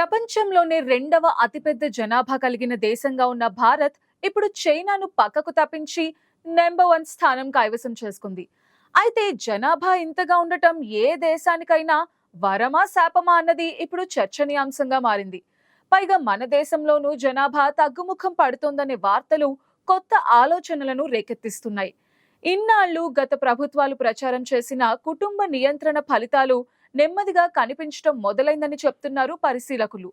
ప్రపంచంలోనే రెండవ అతిపెద్ద జనాభా కలిగిన దేశంగా ఉన్న భారత్ ఇప్పుడు చైనాను పక్కకు తప్పించి నెంబర్ 1 స్థానం కైవసం చేసుకుంది. అయితే జనాభా ఇంతగా ఉండటం ఏ దేశానికైనా వరమా శాపమా అన్నది ఇప్పుడు చర్చనీయాంశంగా మారింది. పైగా మన దేశంలోనూ జనాభా తగ్గుముఖం పడుతోందనే వార్తలు కొత్త ఆలోచనలను రేకెత్తిస్తున్నాయి. ఇన్నాళ్లు గత ప్రభుత్వాలు ప్రచారం చేసిన కుటుంబ నియంత్రణ ఫలితాలు నెమ్మదిగా కనిపించడం మొదలైందని చెప్తున్నారు పరిశీలకులు.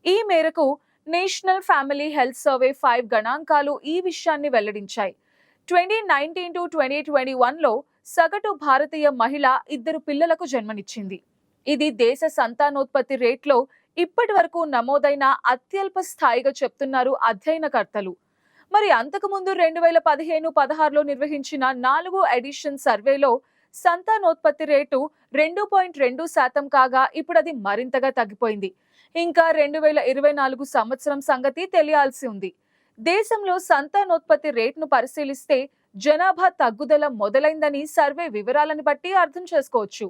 ఈ మేరకు నేషనల్ ఫ్యామిలీ హెల్త్ సర్వే 5 గణాంకాలు ఈ విషయాన్ని వెల్లడించాయి. 2019 టు 2021లో సగటు భారతీయ మహిళ 2 పిల్లలకు జన్మనిచ్చింది. ఇది దేశ సంతానోత్పత్తి రేట్లో ఇప్పటి వరకు నమోదైన అత్యల్ప స్థాయిగా చెప్తున్నారు అధ్యయనకర్తలు. మరి అంతకుముందు 2015-16లో నిర్వహించిన 4 ఎడిషన్ సర్వేలో సంతానోత్పత్తి రేటు 2.2% కాగా ఇప్పుడు అది మరింతగా తగ్గిపోయింది. ఇంకా 2024 సంవత్సరం సంగతి తెలియాల్సి ఉంది. దేశంలో సంతానోత్పత్తి రేటును పరిశీలిస్తే జనాభా తగ్గుదల మొదలైందని సర్వే వివరాలను బట్టి అర్థం చేసుకోవచ్చు.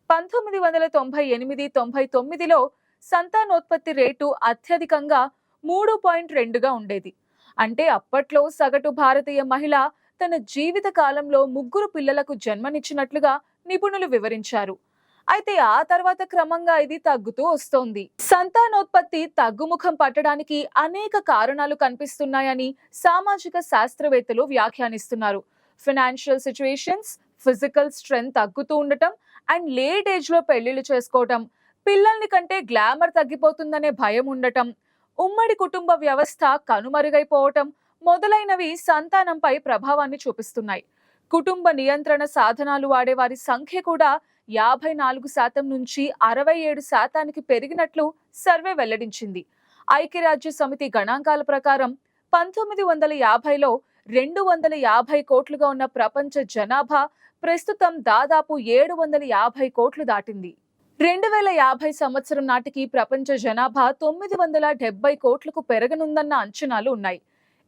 1998-99లో సంతానోత్పత్తి రేటు అత్యధికంగా 3.2గా ఉండేది. అంటే అప్పట్లో సగటు భారతీయ మహిళ తన జీవిత కాలంలో 3 పిల్లలకు జన్మనిచ్చినట్లుగా నిపుణులు వివరించారు. అయితే ఆ తర్వాత క్రమంగా ఇది తగ్గుతూ వస్తోంది. సంతానోత్పత్తి తగ్గుముఖం పట్టడానికి అనేక కారణాలు కనిపిస్తున్నాయని సామాజిక శాస్త్రవేత్తలు వ్యాఖ్యానిస్తున్నారు. ఫైనాన్షియల్ సిచ్యువేషన్స్, ఫిజికల్ స్ట్రెంగ్త్ తగ్గుతూ ఉండటం అండ్ లేట్ ఏజ్ లో పెళ్లిళ్లు చేసుకోవటం, పిల్లల్ని కంటే గ్లామర్ తగ్గిపోతుందనే భయం ఉండటం, ఉమ్మడి కుటుంబ వ్యవస్థ కనుమరుగైపోవటం మొదలైనవి సంతానంపై ప్రభావాన్ని చూపిస్తున్నాయి. కుటుంబ నియంత్రణ సాధనాలు వాడే వారి సంఖ్య కూడా 54% నుంచి 67%కి పెరిగినట్లు సర్వే వెల్లడించింది. ఐక్యరాజ్య సమితి గణాంకాల ప్రకారం 1950లో 250 కోట్లుగా ఉన్న ప్రపంచ జనాభా ప్రస్తుతం దాదాపు 750 కోట్లు దాటింది. 2050 సంవత్సరం నాటికి ప్రపంచ జనాభా 970 కోట్లకు పెరగనుందన్న అంచనాలు ఉన్నాయి.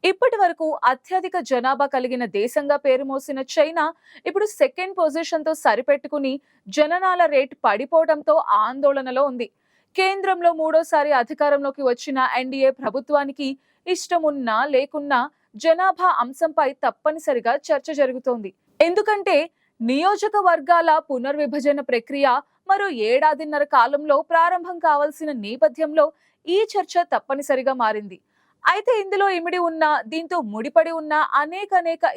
ఇప్పటి వరకు అత్యధిక జనాభా కలిగిన దేశంగా పేరు మోసిన చైనా ఇప్పుడు సెకండ్ పొజిషన్ తో సరిపెట్టుకుని జననాల రేటు పడిపోవడంతో ఆందోళనలో ఉంది. కేంద్రంలో 3వ సారి అధికారంలోకి వచ్చిన ఎన్డీఏ ప్రభుత్వానికి ఇష్టమున్నా లేకున్నా జనాభా అంశంపై తప్పనిసరిగా చర్చ జరుగుతోంది. ఎందుకంటే నియోజకవర్గాల పునర్విభజన ప్రక్రియ మరో 1.5 కాలంలో ప్రారంభం కావాల్సిన నేపథ్యంలో ఈ చర్చ తప్పనిసరిగా మారింది. అయితే ఇందులో ఇమిడి ఉన్న, దీంతో ముడిపడి ఉన్న అనేక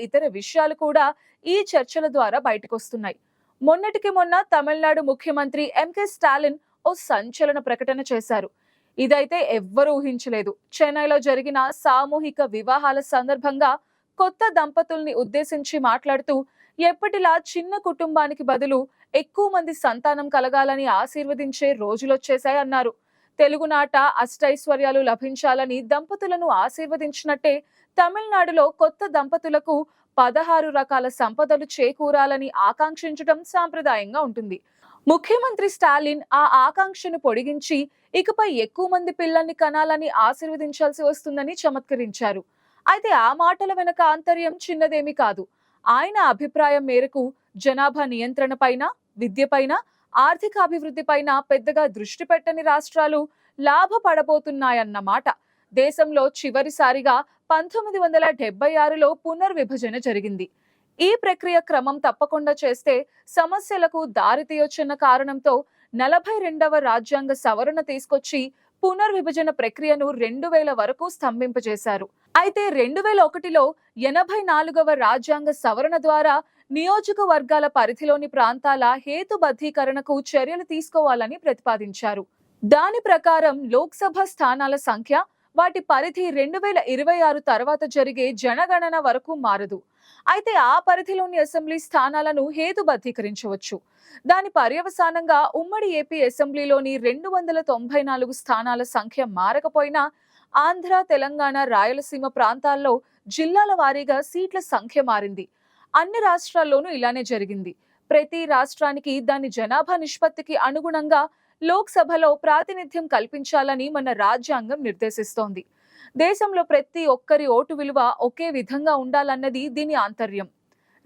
ఇతర విషయాలు కూడా ఈ చర్చల ద్వారా బయటకొస్తున్నాయి. మొన్నటికి మొన్న తమిళనాడు ముఖ్యమంత్రి ఎంకే స్టాలిన్ ఓ సంచలన ప్రకటన చేశారు. ఇదైతే ఎవ్వరూ ఊహించలేదు. చెన్నైలో జరిగిన సామూహిక వివాహాల సందర్భంగా కొత్త దంపతుల్ని ఉద్దేశించి మాట్లాడుతూ ఎప్పటిలా చిన్న కుటుంబానికి బదులు ఎక్కువ మంది సంతానం కలగాలని ఆశీర్వదించే రోజులొచ్చేశాయి అన్నారు. తెలుగునాట అష్టైశ్వర్యాలు లభించాలని దంపతులను ఆశీర్వదించినట్టే తమిళనాడులో కొత్త దంపతులకు 16 రకాల సంపదలు చేకూరాలని ఆకాంక్షించడం సాంప్రదాయంగా ఉంటుంది. ముఖ్యమంత్రి స్టాలిన్ ఆ ఆకాంక్షను పొడిగించి ఇకపై ఎక్కువ మంది పిల్లల్ని కనాలని ఆశీర్వదించాల్సి వస్తుందని చమత్కరించారు. అయితే ఆ మాటల వెనక ఆంతర్యం చిన్నదేమీ కాదు. ఆయన అభిప్రాయం మేరకు జనాభా నియంత్రణ పైన, విద్యపైన, ఆర్థిక అభివృద్ధి పైన పెద్దగా దృష్టి పెట్టని రాష్ట్రాలు లాభపడబోతున్నాయన్నమాట. దేశంలో చివరిసారిగా 1976లో పునర్విభజన జరిగింది. ఈ ప్రక్రియ క్రమం తప్పకుండా చేస్తే సమస్యలకు దారితీయొచ్చన్న కారణంతో 42వ రాజ్యాంగ సవరణ తీసుకొచ్చి పునర్విభజన ప్రక్రియను 2000 వరకు స్తంభింపజేశారు. అయితే 2001లో 84వ రాజ్యాంగ సవరణ ద్వారా నియోజకవర్గాల పరిధిలోని ప్రాంతాల హేతుబద్ధీకరణకు చర్యలు తీసుకోవాలని ప్రతిపాదించారు. దాని ప్రకారం లోక్సభ స్థానాల సంఖ్య, వాటి పరిధి 2026 తర్వాత జరిగే జనగణన వరకు మారదు. అయితే ఆ పరిధిలోని అసెంబ్లీ స్థానాలను హేతుబద్ధీకరించవచ్చు. దాని పర్యవసానంగా ఉమ్మడి ఏపీ అసెంబ్లీలోని 294 స్థానాల సంఖ్య మారకపోయినా ఆంధ్ర, తెలంగాణ, రాయలసీమ ప్రాంతాల్లో జిల్లాల వారీగా సీట్ల సంఖ్య మారింది. అన్ని రాష్ట్రాల్లోనూ ఇలానే జరిగింది. ప్రతి రాష్ట్రానికి దాని జనాభా నిష్పత్తికి అనుగుణంగా లోక్సభలో ప్రాతినిధ్యం కల్పించాలని మన రాజ్యాంగం నిర్దేశిస్తోంది. దేశంలో ప్రతి ఒక్కరి ఓటు విలువ ఒకే విధంగా ఉండాలన్నది దీని ఆంతర్యం.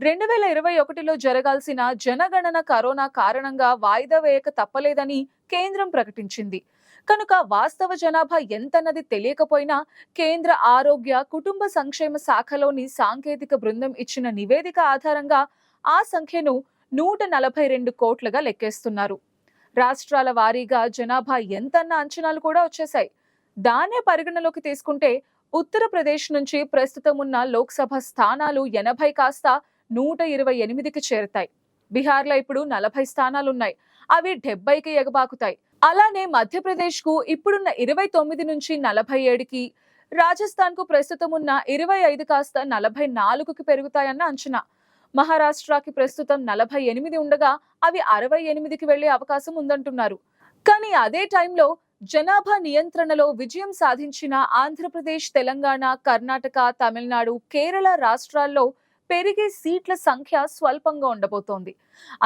2021లో జరగాల్సిన జనగణన కరోనా కారణంగా వాయిదా వేయక తప్పలేదని కేంద్రం ప్రకటించింది. కనుక వాస్తవ జనాభా ఎంతన్నది తెలియకపోయినా కేంద్ర ఆరోగ్య కుటుంబ సంక్షేమ శాఖలోని సాంకేతిక బృందం ఇచ్చిన నివేదిక ఆధారంగా ఆ సంఖ్యను 142 కోట్లుగా లెక్కేస్తున్నారు. రాష్ట్రాల వారీగా జనాభా ఎంతన్న అంచనాలు కూడా వచ్చేశాయి. దాన్నే పరిగణలోకి తీసుకుంటే ఉత్తరప్రదేశ్ నుంచి ప్రస్తుతం ఉన్న లోక్సభ స్థానాలు 80 కాస్త 128కి చేరుతాయి. బీహార్లో ఇప్పుడు 40 స్థానాలున్నాయి. అవి 70కి ఎగబాకుతాయి. అలానే మధ్యప్రదేశ్ కు ఇప్పుడున్న 29 నుంచి 47కి, రాజస్థాన్ కు ప్రస్తుతం ఉన్న 25 కాస్త 44కి పెరుగుతాయన్న అంచనా. మహారాష్ట్రకి ప్రస్తుతం 48 ఉండగా అవి 68కి వెళ్లే అవకాశం ఉందంటున్నారు. కానీ అదే టైంలో జనాభా నియంత్రణలో విజయం సాధించిన ఆంధ్రప్రదేశ్, తెలంగాణ, కర్ణాటక, తమిళనాడు, కేరళ రాష్ట్రాల్లో పెరిగే సీట్ల సంఖ్య స్వల్పంగా ఉండబోతోంది.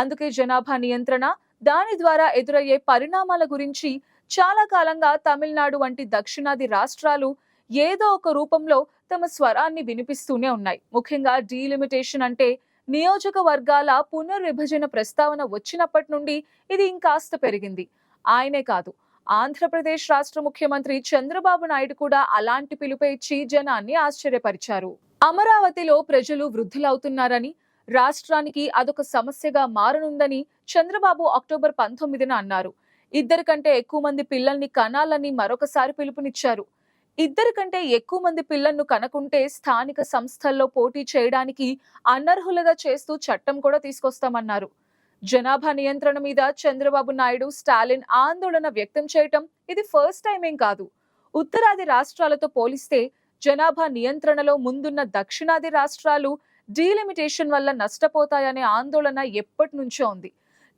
అందుకే జనాభా నియంత్రణ, దాని ద్వారా ఎదురయ్యే పరిణామాల గురించి చాలా కాలంగా తమిళనాడు వంటి దక్షిణాది రాష్ట్రాలు ఏదో ఒక రూపంలో తమ స్వరాన్ని వినిపిస్తూనే ఉన్నాయి. ముఖ్యంగా డీలిమిటేషన్ అంటే నియోజకవర్గాల పునర్విభజన ప్రస్తావన వచ్చినప్పటి నుండి ఇది ఇంకాస్త పెరిగింది. ఆయనే కాదు, ఆంధ్రప్రదేశ్ రాష్ట్ర ముఖ్యమంత్రి చంద్రబాబు నాయుడు కూడా అలాంటి పిలుపే ఇచ్చి జనాన్ని ఆశ్చర్యపరిచారు. అమరావతిలో ప్రజలు వృద్ధులవుతున్నారని, రాష్ట్రానికి అదొక సమస్యగా మారనుందని చంద్రబాబు అక్టోబర్ 19న అన్నారు. 2 కంటే ఎక్కువ మంది పిల్లల్ని కనాలని మరొకసారి పిలుపునిచ్చారు. 2 కంటే ఎక్కువ మంది పిల్లలను కనకుంటే స్థానిక సంస్థల్లో పోటీ చేయడానికి అనర్హులుగా చేస్తూ చట్టం కూడా తీసుకొస్తామన్నారు. జనాభా నియంత్రణ మీద చంద్రబాబు నాయుడు, స్టాలిన్ ఆందోళన వ్యక్తం చేయటం ఇది ఫస్ట్ టైం ఏం కాదు. ఉత్తరాది రాష్ట్రాలతో పోలిస్తే జనాభా నియంత్రణలో ముందున్న దక్షిణాది రాష్ట్రాలు డీలిమిటేషన్ వల్ల నష్టపోతాయనే ఆందోళన ఎప్పటి నుంచో ఉంది.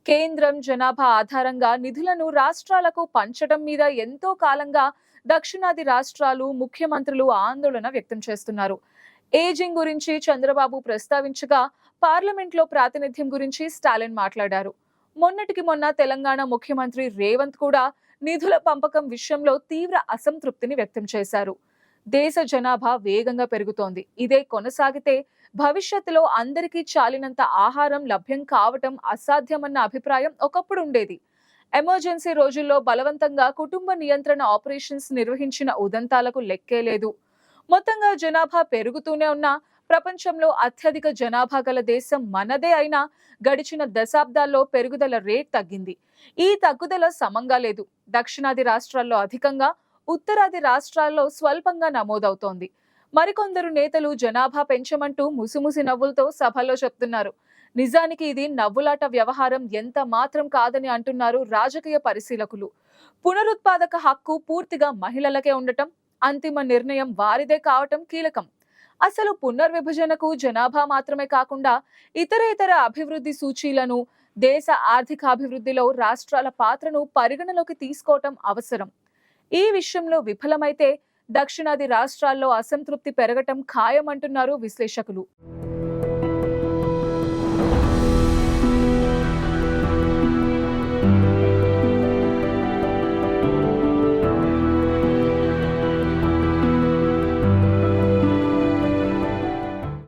కేంద్రం జనాభా ఆధారంగా నిధులను రాష్ట్రాలకు పంచడం మీద ఎంతో కాలంగా దక్షిణాది రాష్ట్రాలు ముఖ్యమంత్రులు ఆందోళన వ్యక్తం చేస్తున్నారు. ఏజింగ్ గురించి చంద్రబాబు ప్రస్తావించగా పార్లమెంట్లో ప్రాతినిధ్యం గురించి స్టాలిన్ మాట్లాడారు. మొన్నటికి మొన్న తెలంగాణ ముఖ్యమంత్రి రేవంత్ కూడా నిధుల పంపకం విషయంలో తీవ్ర అసంతృప్తిని వ్యక్తం చేశారు. దేశ జనాభా వేగంగా పెరుగుతోంది. ఇదే కొనసాగితే భవిష్యత్తులో అందరికీ చాలినంత ఆహారం లభ్యం కావటం అసాధ్యమన్న అభిప్రాయం ఒకప్పుడు ఉండేది. ఎమర్జెన్సీ రోజుల్లో బలవంతంగా కుటుంబ నియంత్రణ ఆపరేషన్స్ నిర్వహించిన ఉదంతాలకు లెక్కే లేదు. మొత్తంగా జనాభా పెరుగుతూనే ఉన్నా ప్రపంచంలో అత్యధిక జనాభా గల దేశం మనదే అయినా గడిచిన దశాబ్దాల్లో పెరుగుదల రేట్ తగ్గింది. ఈ తగ్గుదల సమంగా లేదు. దక్షిణాది రాష్ట్రాల్లో అధికంగా, ఉత్తరాది రాష్ట్రాల్లో స్వల్పంగా నమోదవుతోంది. మరికొందరు నేతలు జనాభా పెంచమంటూ ముసిముసి నవ్వులతో సభలో చెప్తున్నారు. నిజానికి ఇది నవ్వులాట వ్యవహారం ఎంత మాత్రం కాదని అంటున్నారు రాజకీయ పరిశీలకులు. పునరుత్పాదక హక్కు పూర్తిగా మహిళలకే ఉండటం, అంతిమ నిర్ణయం వారిదే కావటం కీలకం. అసలు పునర్విభజనకు జనాభా మాత్రమే కాకుండా ఇతర అభివృద్ధి సూచీలను, దేశ ఆర్థికాభివృద్ధిలో రాష్ట్రాల పాత్రను పరిగణలోకి తీసుకోవటం అవసరం. ఈ విషయంలో విఫలమైతే దక్షిణాది రాష్ట్రాల్లో అసంతృప్తి పెరగటం ఖాయమంటున్నారు విశ్లేషకులు.